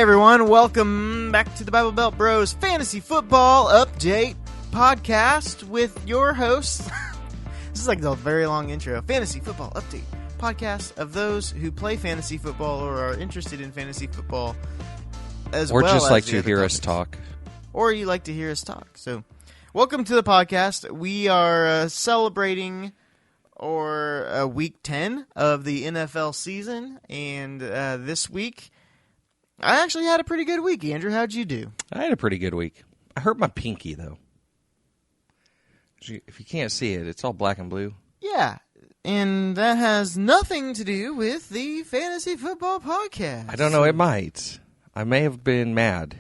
everyone, welcome back to the Bible Belt Bros Fantasy Football Update Podcast with your hosts. This is like the very long intro. Fantasy Football Update Podcast of those who play fantasy football or are interested in fantasy football as well as or just like to hear us talk. Or you like to hear us talk. So, welcome to the podcast. We are celebrating week 10 of the NFL season, and this week I actually had a pretty good week. Andrew, how'd you do? I had a pretty good week. I hurt my pinky, though. If you can't see it, it's all black and blue. Yeah, and that has nothing to do with the Fantasy Football Podcast. I don't know, it might. I may have been mad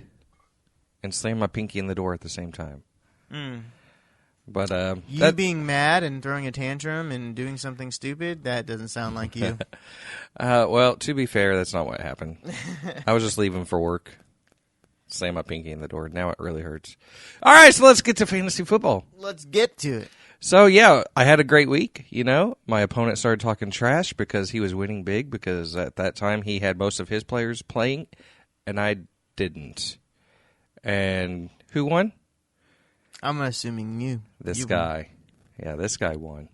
and slammed my pinky in the door at the same time. But being mad and throwing a tantrum and doing something stupid, that doesn't sound like you. Well, to be fair, that's not what happened. I was just leaving for work. Slam my pinky in the door. Now it really hurts. All right, so let's get to fantasy football. Let's get to it. So, yeah, I had a great week. You know, my opponent started talking trash because he was winning big because at that time he had most of his players playing, and I didn't. And who won? I'm assuming you. This guy. Yeah, this guy won.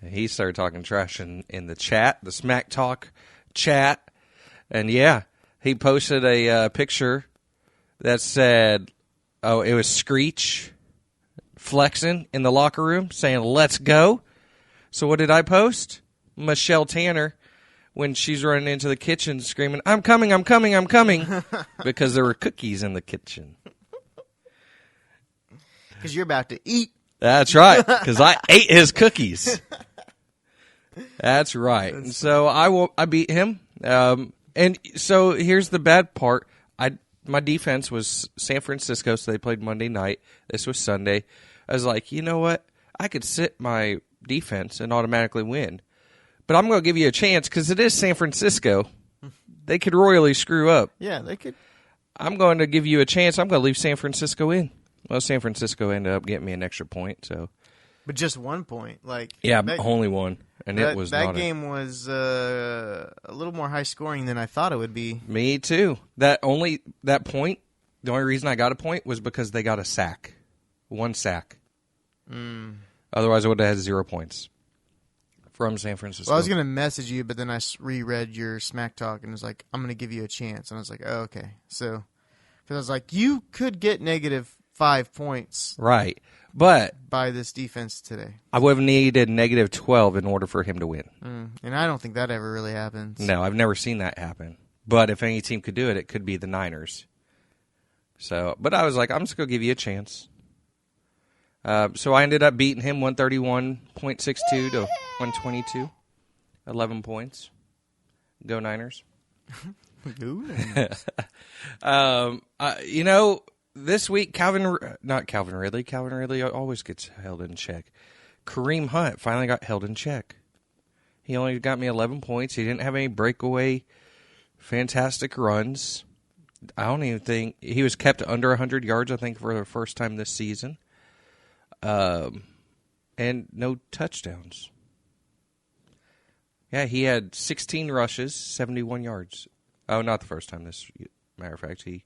And he started talking trash in the chat, the Smack Talk chat. And, yeah, he posted a picture that said, it was Screech flexing in the locker room saying, let's go. So what did I post? Michelle Tanner, when she's running into the kitchen screaming, I'm coming, I'm coming, I'm coming, because there were cookies in the kitchen. Because you're about to eat. That's right, because I ate his cookies. That's right. And so I beat him. And so here's the bad part. My defense was San Francisco, so they played Monday night. This was Sunday. I was like, you know what? I could sit my defense and automatically win. But I'm going to give you a chance because it is San Francisco. They could royally screw up. Yeah, they could. I'm going to give you a chance. I'm going to leave San Francisco in. Well, San Francisco ended up getting me an extra point. But just 1 point. Only one. And it was that game was a little more high scoring than I thought it would be. Me too. That point, the only reason I got a point was because they got a sack. 1 sack. Otherwise, I would have had 0 points from San Francisco. Well, I was going to message you, but then I reread your Smack Talk and was like, I'm going to give you a chance. And I was like, oh, okay. So, because I was like, you could get negative 5 points. Right. But by this defense today. I would have needed negative 12 in order for him to win. And I don't think that ever really happens. No, I've never seen that happen. But if any team could do it, it could be the Niners. So, but I was like, I'm just going to give you a chance. So I ended up beating him 131.62 to 122. 11 points. Go Niners. Go Niners. This week, Calvin Ridley always gets held in check. Kareem Hunt finally got held in check. He only got me 11 points. He didn't have any breakaway fantastic runs. I don't even think he was kept under 100 yards, I think, for the first time this season. And no touchdowns. Yeah, he had 16 rushes, 71 yards. Oh, not the first time this matter of fact. He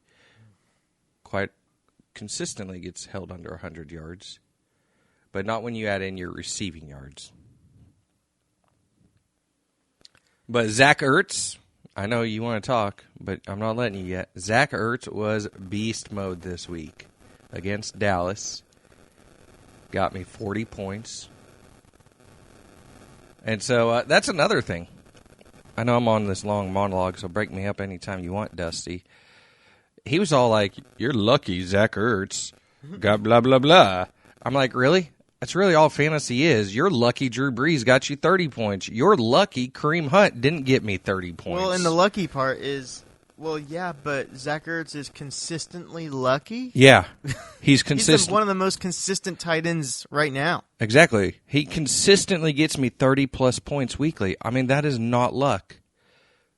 quite consistently gets held under 100 yards, but not when you add in your receiving yards. But Zach Ertz, I know you want to talk, but I'm not letting you yet. Zach Ertz was beast mode this week against Dallas. Got me 40 points. And so that's another thing. I know I'm on this long monologue, so break me up anytime you want, Dusty. He was all like, you're lucky, Zach Ertz. Got blah, blah, blah. I'm like, really? That's really all fantasy is. You're lucky Drew Brees got you 30 points. You're lucky Kareem Hunt didn't get me 30 points. Well, and the lucky part is, well, yeah, but Zach Ertz is consistently lucky. Yeah, he's consistent. He's one of the most consistent tight ends right now. Exactly. He consistently gets me 30-plus points weekly. I mean, that is not luck.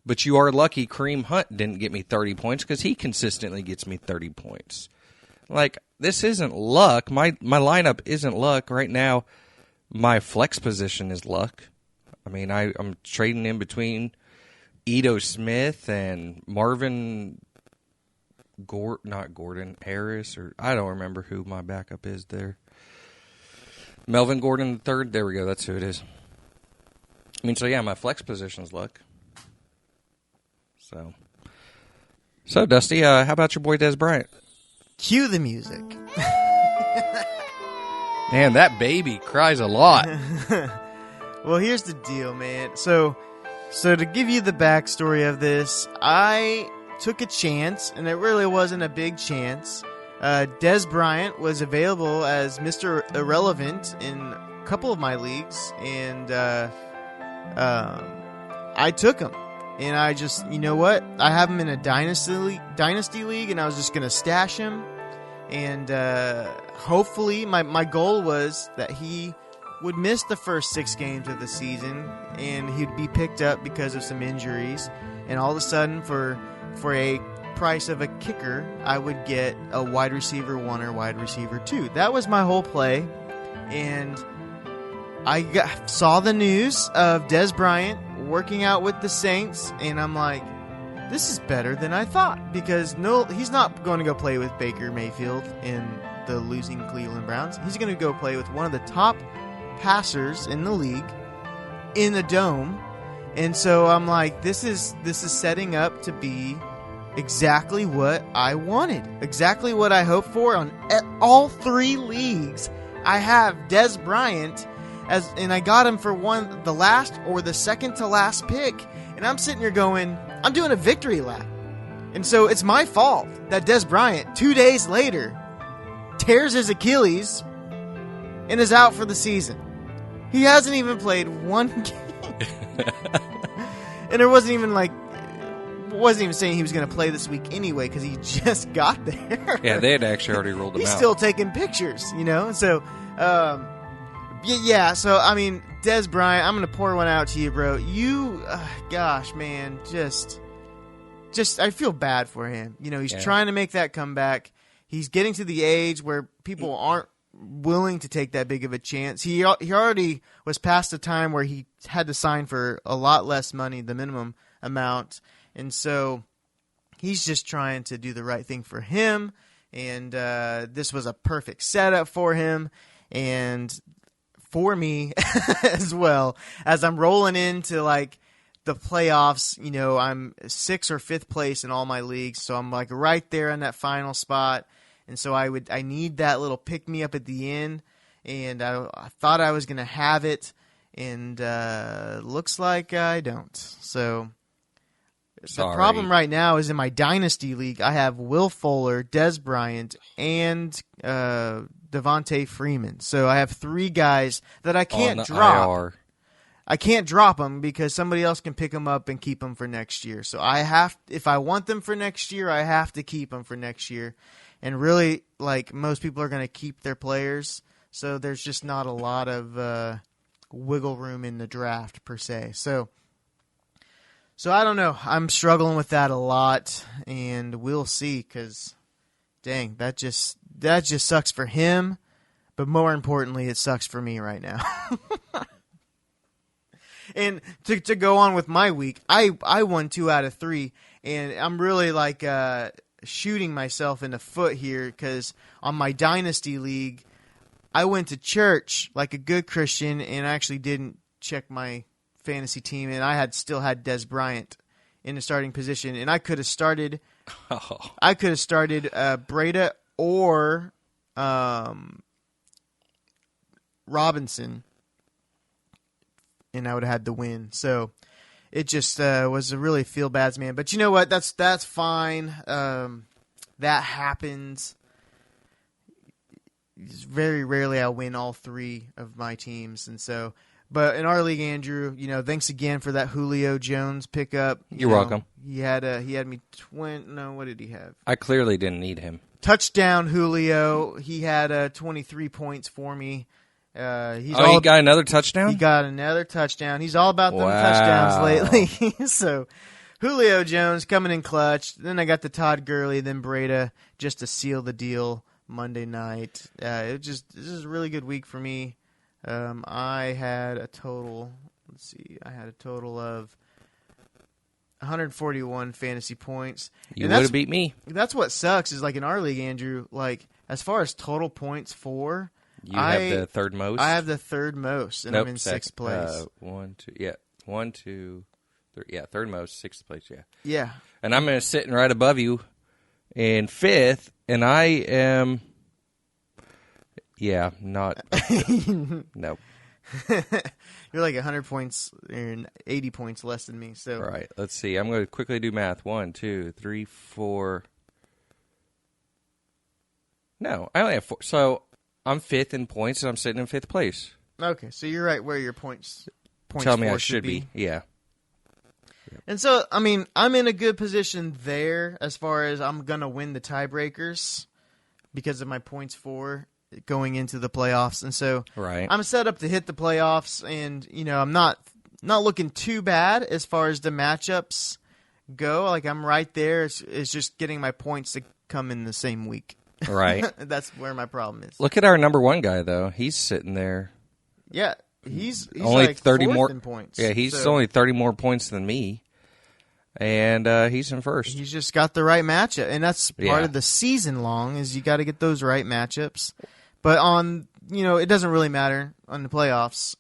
But you are lucky Kareem Hunt didn't get me 30 points because he consistently gets me 30 points. Like, this isn't luck. My lineup isn't luck. Right now, my flex position is luck. I mean, I'm trading in between Ito Smith and Marvin not Gordon, Harris, or I don't remember who my backup is there. Melvin Gordon III. There we go. That's who it is. I mean, so yeah, my flex positions look. So Dusty, how about your boy Des Bryant? Cue the music. Man, that baby cries a lot. Well, here's the deal, man. So to give you the backstory of this, I took a chance, and it really wasn't a big chance. Des Bryant was available as Mr. Irrelevant in a couple of my leagues, and I took him. And I just, you know what? I have him in a dynasty league, and I was just going to stash him. And hopefully, my goal was that he would miss the first 6 games of the season, and he'd be picked up because of some injuries. And all of a sudden, for a price of a kicker, I would get a wide receiver 1 or wide receiver 2. That was my whole play. And I saw the news of Des Bryant working out with the Saints, and I'm like, this is better than I thought, because he's not going to go play with Baker Mayfield in the losing Cleveland Browns. He's going to go play with one of the top passers in the league in a dome. And so I'm like, this is setting up to be exactly what I wanted, exactly what I hoped for. On all 3 leagues, I have Des Bryant and I got him for the last or the second to last pick. And I'm sitting here going, I'm doing a victory lap. And so it's my fault that Des Bryant, 2 days later, tears his Achilles and is out for the season. He hasn't even played 1 game. And it wasn't even saying he was going to play this week anyway, because he just got there. Yeah, they had actually already ruled him He's out. still taking pictures, So, yeah. So, I mean, Des Bryant, I'm going to pour one out to you, bro. You, gosh, man, just I feel bad for him. He's trying to make that comeback. He's getting to the age where people aren't willing to take that big of a chance. He already was past the time where he had to sign for a lot less money, the minimum amount. And so he's just trying to do the right thing for him. And this was a perfect setup for him and for me as well. As I'm rolling into the playoffs, I'm 6th or 5th place in all my leagues. So I'm right there in that final spot. And so I need that little pick me up at the end. And I thought I was going to have it. And looks like I don't. So Sorry. The problem right now is in my Dynasty League, I have Will Fuller, Des Bryant, and Devontae Freeman. So I have 3 guys that I can't drop. IR. I can't drop them because somebody else can pick them up and keep them for next year. So if I want them for next year, I have to keep them for next year. And really, most people are going to keep their players. So there's just not a lot of wiggle room in the draft per se. So I don't know. I'm struggling with that a lot, and we'll see. Because, dang, that just sucks for him. But more importantly, it sucks for me right now. And to go on with my week, I won 2 out of 3, and I'm really shooting myself in the foot here because on my Dynasty League, I went to church like a good Christian and actually didn't check my fantasy team, and I still had Des Bryant in the starting position, and I could have started Breda or Robinson, and I would have had the win. So it just was a really feel bad, man. But you know what? That's fine. That happens. Very rarely I win all 3 of my teams, and so. But in our league, Andrew, thanks again for that Julio Jones pickup. You're welcome. He had me what did he have? I clearly didn't need him. Touchdown, Julio. He had 23 points for me. He got another touchdown? He got another touchdown. He's all about them touchdowns lately. So, Julio Jones coming in clutch. Then I got the Todd Gurley, then Breda just to seal the deal Monday night. This is a really good week for me. I had a total of 141 fantasy points. You would have beat me. That's what sucks is like in our league, Andrew, like as far as total points for, You have the third most? I have the third most, and I'm in sixth place. 1, 2, 1, 2, 3, third most, sixth place, Yeah. And I'm sitting right above you in fifth, and I am, not, nope. You're like 100 points and 80 points less than me. So All right, let's see. I'm going to quickly do math. 1, 2, 3, 4. No, I only have 4. So I'm fifth in points, and I'm sitting in fifth place. Okay, so you're right where your points Tell me for I should be. Yeah. And so, I mean, I'm in a good position there as far as I'm going to win the tiebreakers because of my points for going into the playoffs. And so Right. I'm set up to hit the playoffs, and, I'm not looking too bad as far as the matchups go. Like, I'm right there. It's just getting my points to come in the same week. Right. That's where my problem is. Look at our number one guy, though. He's sitting there. Yeah, he's only like 30 fourth more in points. Yeah, he's So only 30 more points than me. And he's in first. he's just got the right matchup, and that's part Yeah. of the season long is you got to get those right matchups. But on, it doesn't really matter on the playoffs.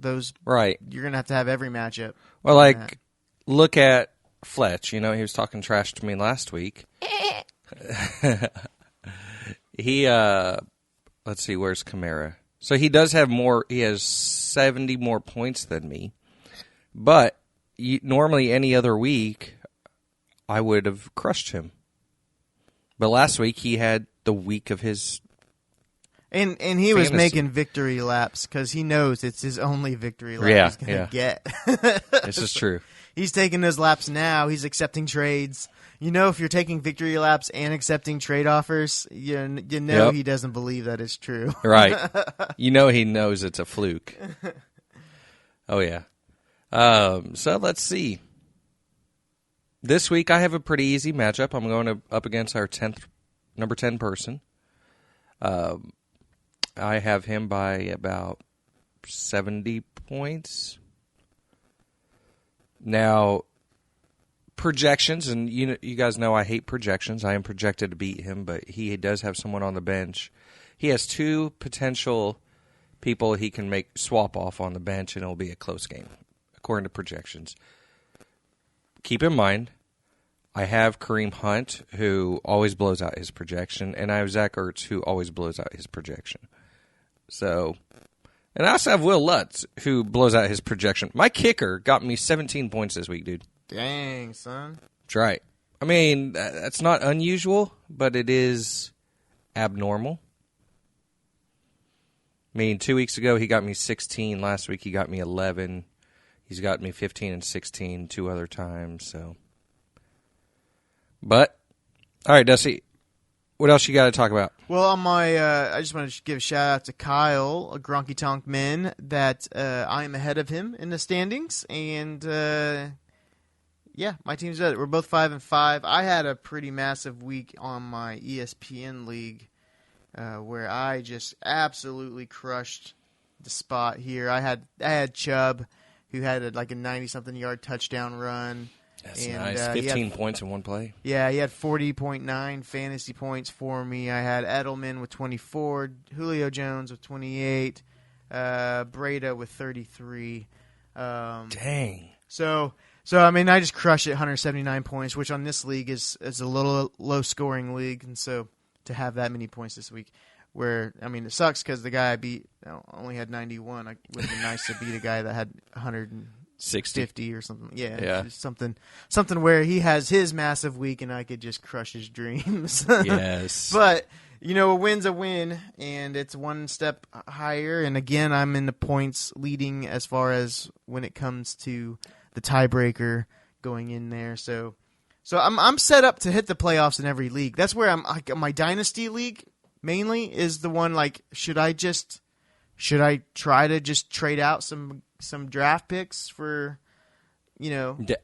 Those Right. you're gonna have to have every matchup. Well, like, look at Fletch. He was talking trash to me last week. He, let's see, where's Kamara? So he does have more. He has 70 more points than me. But normally any other week, I would have crushed him. But last week he had the week of his. And he was fantasy. making victory laps because he knows it's his only victory lap he's gonna get. This is true. He's taking those laps now. He's accepting trades. If you're taking victory laps and accepting trade offers, Yep. he doesn't believe that it's true. Right. He knows it's a fluke. Oh, yeah. So let's see. This week I have a pretty easy matchup. I'm going up against our number 10 person. I have him by about 70 points. Now, projections, and you guys know I hate projections. I am projected to beat him, but he does have someone on the bench. He has two potential people he can make swap off on the bench, and it'll be a close game, according to projections. Keep in mind, I have Kareem Hunt, who always blows out his projection, and I have Zach Ertz, who always blows out his projection. So, and I also have Will Lutz, who blows out his projection. My kicker got me 17 points this week, dude. Dang, son. That's right. I mean, that's not unusual, but it is abnormal. I mean, 2 weeks ago, he got me 16. Last week, he got me 11. He's got me 15 and 16 two other times. So, but, all right, Dusty, what else you got to talk about? Well, on my, I just want to give a shout out to Kyle, a Gronky Tonk Man, that I am ahead of him in the standings, and yeah, my team's at it. We're both 5-5. I had a pretty massive week on my ESPN league where I just absolutely crushed the spot here. I had Chubb, who had a 90-something yard touchdown run. That's and, nice. 15 points in one play. Yeah, he had 40.9 fantasy points for me. I had Edelman with 24, Julio Jones with 28, Breda with 33. Dang. So I mean, I just crushed it, 179 points, which on this league is a little low-scoring league, and so to have that many points this week, where, I mean, it sucks because the guy I beat only had 91. It would have been nice to beat a guy that had 150 or something. Yeah. Just something where he has his massive week and I could just crush his dreams. Yes. But, a win's a win, and it's one step higher. And again, I'm in the points leading as far as when it comes to the tiebreaker going in there. So I'm set up to hit the playoffs in every league. That's where I'm. My dynasty league mainly is the one. Should I try to just trade out some draft picks for,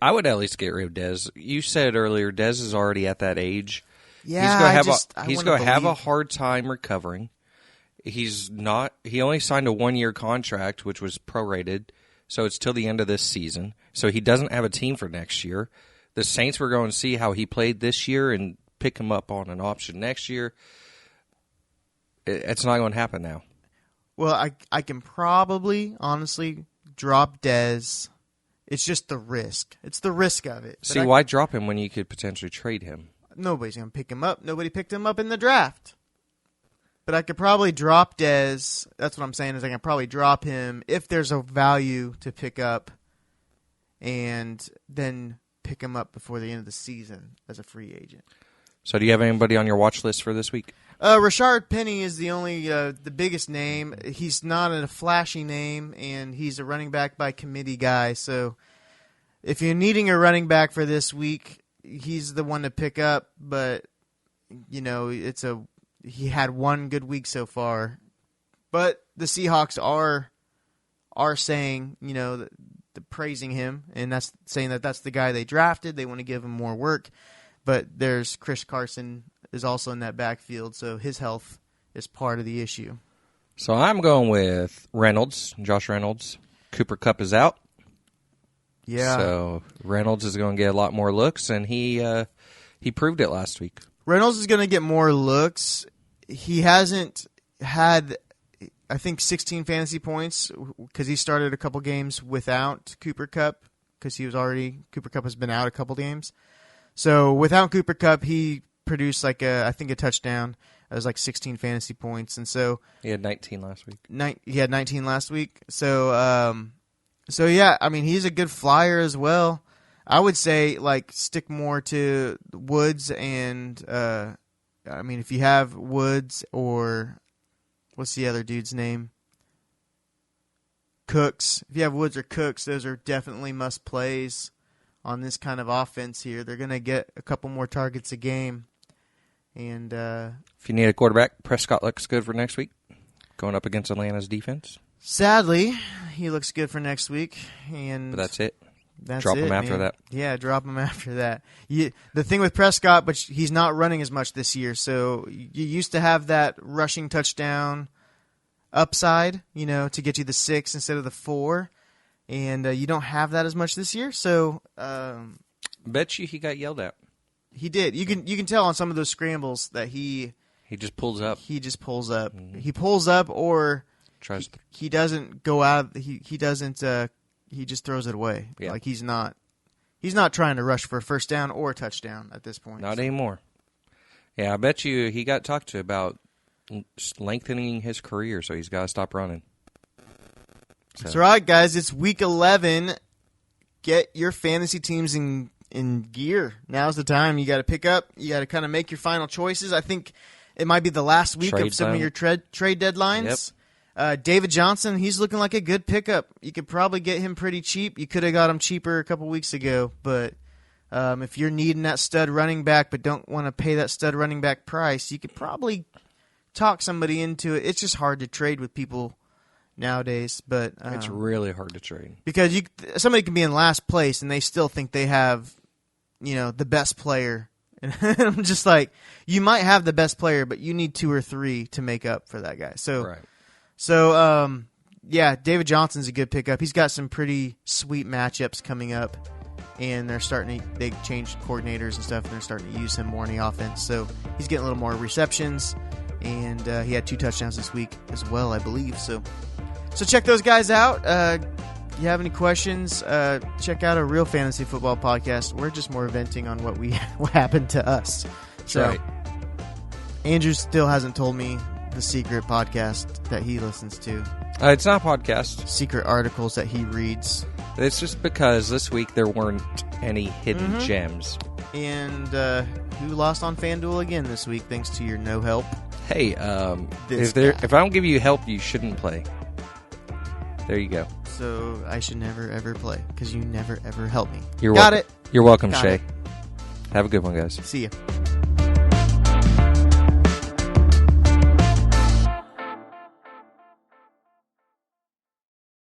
I would at least get rid of Dez. You said earlier, Dez is already at that age. Yeah, he's going to have a hard time recovering. He only signed a 1-year contract, which was prorated so it's till the end of this season. So he doesn't have a team for next year. The Saints were going to see how he played this year and pick him up on an option next year. It's not going to happen now. Well, I can probably, honestly, drop Dez. It's just the risk. It's the risk of it. See, why drop him when you could potentially trade him? Nobody's going to pick him up. Nobody picked him up in the draft. But I could probably drop Dez. That's what I'm saying, is I can probably drop him if there's a value to pick up, and then pick him up before the end of the season as a free agent. So do you have anybody on your watch list for this week? Rashard Penny is the only, the biggest name. He's not a flashy name, and he's a running back by committee guy. So if you're needing a running back for this week, he's the one to pick up. But, you know, he had one good week so far. But the Seahawks are saying, you know, praising him, and that's saying that that's the guy they drafted. They want to give him more work. But there's Chris Carson is also in that backfield, so his health is part of the issue. So I'm going with Reynolds, Josh Reynolds. Cooper Kupp is out. Yeah. So Reynolds is going to get a lot more looks, and he proved it last week. Reynolds is going to get more looks. He hasn't had, I think, 16 fantasy points because he started a couple games without Cooper Kupp because Cooper Kupp has been out a couple games. So without Cooper Kupp, he produced I think a touchdown. It was like 16 fantasy points, and so he had 19 last week. He had 19 last week. So yeah, I mean, he's a good flyer as well. I would say stick more to Woods and I mean, if you have Woods or what's the other dude's name? Cooks. If you have Woods or Cooks, those are definitely must plays on this kind of offense here. They're going to get a couple more targets a game. And if you need a quarterback, Prescott looks good for next week, going up against Atlanta's defense. Sadly, he looks good for next week. But that's it. Drop him after that. Yeah, drop him after that. The thing with Prescott, but he's not running as much this year. So you used to have that rushing touchdown upside, to get you the 6 instead of the 4. And you don't have that as much this year. So bet you he got yelled at. He did. You can tell on some of those scrambles that he just pulls up. He just pulls up. Mm-hmm. He pulls up, or he doesn't go out. He doesn't. He just throws it away. Yeah. Like he's not trying to rush for a first down or a touchdown at this point. Not anymore. Yeah, I bet you he got talked to about lengthening his career, so he's got to stop running. That's right, guys. It's week 11. Get your fantasy teams in gear. Now's the time. You got to pick up. You got to kind of make your final choices. I think it might be the last week of some of your trade deadlines. Yep. David Johnson, he's looking like a good pickup. You could probably get him pretty cheap. You could have got him cheaper a couple weeks ago, but if you're needing that stud running back but don't want to pay that stud running back price, you could probably talk somebody into it. It's just hard to trade with people nowadays, but it's really hard to trade because somebody can be in last place and they still think they have, the best player, and I'm just like, you might have the best player, but you need 2 or 3 to make up for that guy. So, yeah, David Johnson's a good pickup. He's got some pretty sweet matchups coming up, and they changed coordinators and stuff, and they're starting to use him more in the offense. So he's getting a little more receptions, and he had 2 touchdowns this week as well, I believe. So check those guys out. If you have any questions, check out a Real Fantasy Football podcast. We're just more venting on what happened to us. So right. Andrew still hasn't told me the secret podcast that he listens to. It's not a podcast. Secret articles that he reads. It's just because this week there weren't any hidden gems. And who lost on FanDuel again this week thanks to your no help? Hey, if I don't give you help, you shouldn't play. There you go. So I should never, ever play because you never, ever help me. You're Got welcome. it. You're welcome, Got Shay. it. Have a good one, guys. See ya.